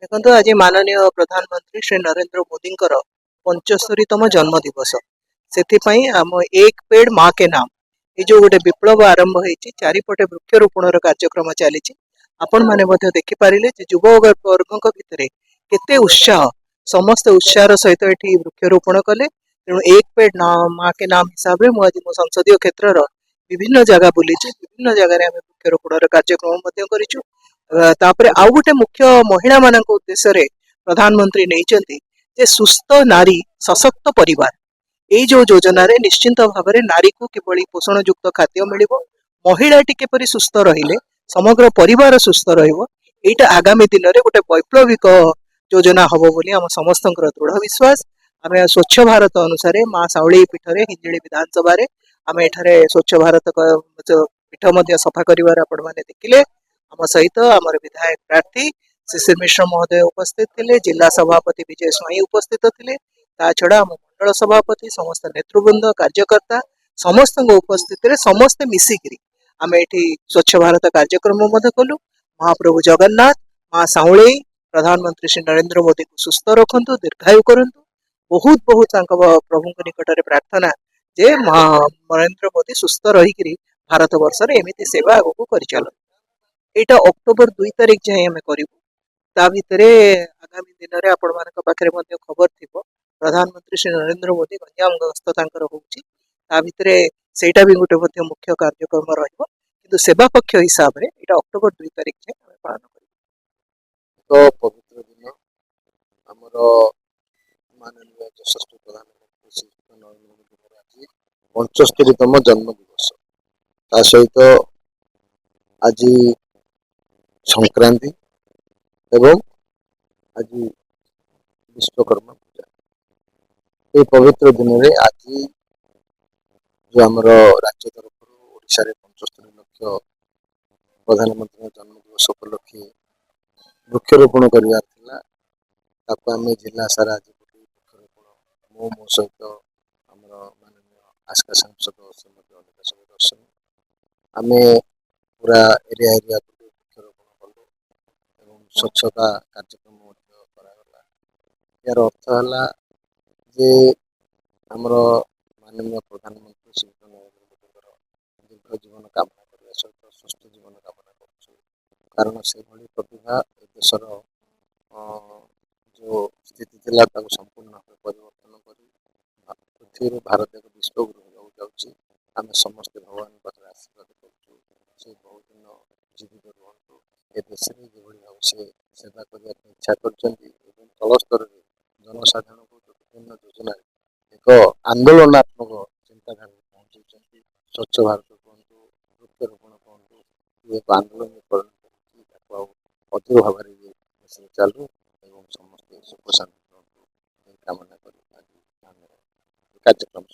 देखो आज माननीय प्रधानमंत्री श्री नरेंद्र मोदी 75तम जन्म दिवस से आम एक पेड़ माँ के नाम ये जो गोटे विप्लव आरंभ होती चारिपटे वृक्षरोपण कार्यक्रम चली आपण मैंने देखिपारे युव वर्ग भितर केते उत्साह समस्त उत्साह सहित ये वृक्षरोपण कले तेणु एक पेड़ माँ के नाम हिसाब से मुझे मो संसदीय क्षेत्र विभिन्न जगह बुली विभिन्न जगह वृक्षरोपण कार्यक्रम करूँ तापरे आउ गोटे मुख्य महिला मान उद्देश्य प्रधानमंत्री नहीं जे सुस्थ नारी सशक्त परिवार ये जो योजना रे निश्चिंत भाव में नारी को किभली पोषण युक्त खाद्य मिल महिलाटी किपरि सुस्थ रहिले समग्र परिवार सुस्थ रहा आगामी दिन में गोटे वैप्लविक योजना हम बोली आम समस्त दृढ़ विश्वास आम स्वच्छ भारत अनुसार माँ साउली पीठ में हिंजिली विधानसभा आम एठारे स्वच्छ भारत पीठ सफा कर देखिले आम सहित आमर विधायक प्रार्थी शिशिर मिश्र महोदय उपस्थित थे जिला सभापति विजय स्वाई उपस्थित थे छड़ा आम मंडल सभापति समस्त नेतृवृंद कार्यकर्ता समस्त उपस्थित समस्ते मिसिकी आम ये स्वच्छ भारत कार्यक्रम कलु महाप्रभु जगन्नाथ माँ साउली प्रधानमंत्री श्री नरेंद्र मोदी को सुस्थ रखु दीर्घायु करूँ बहुत बहुत प्रभु निकट में प्रार्थना जे नरेंद्र मोदी सुस्थ रही भारत वर्ष एमती सेवा आगे कर चल यहाँ अक्टोबर 2 तारिख जाए आम करूँ ता भितर आगामी दिन में आपण मान खबर थी प्रधानमंत्री श्री नरेंद्र मोदी गंजाम गस्त भितर सेटा भी गोटे मुख्य कार्यक्रम रही सेवा पक्ष हिसाब से यहाँ अक्टोबर 2 तारिख जाए पालन कर पवित्र दिन आमर माननीय यशस्वी प्रधानमंत्री श्री नरेंद्र मोदी आज 75तम जन्म दिवस ता सहित आज संक्रांति एवं आज विश्वकर्मा पूजा ये पवित्र दिन में आज जो आमर राज्य तरफ ओडिशा रे 75 लाख प्रधानमंत्री जन्म दिवस उपलक्षे वृक्षरोपण करवार आम जिला सारा आज वृक्षरोपण मो सहित आमर माननीय आस्का सांसद श्रीमती अनिता दर्शन आम पूरा एरिया वृक्षरोपण कलु एवं स्वच्छता कार्यक्रम यार अर्थ है जे आमर माननीय प्रधानमंत्री श्री नरेंद्र मोदी दीर्घ जीवन कामना करने सहित सुस्थ जीवन कामना कर कारण से प्रतिभा देशर जो स्थिति थी संपूर्ण भाव परिवर्तन कर पृथ्वी भारत एक विश्वगुरु होगा आम समस्त भगवान पाखे आशीर्वाद कर बहुत दिन जीवित रुहतु ए देश में जो भाव से सेवा करने इच्छा कर तल स्तर में जनसाधारण को विभिन्न योजना एक आंदोलनात्मक चिंताधारा पहुंचाई स्वच्छ भारत कहतु वृक्षरोपण कहतु एक आंदोलन परिणत अधिक भाव में चालू एवं समस्त सुख शांति कामना कर कार्यक्रम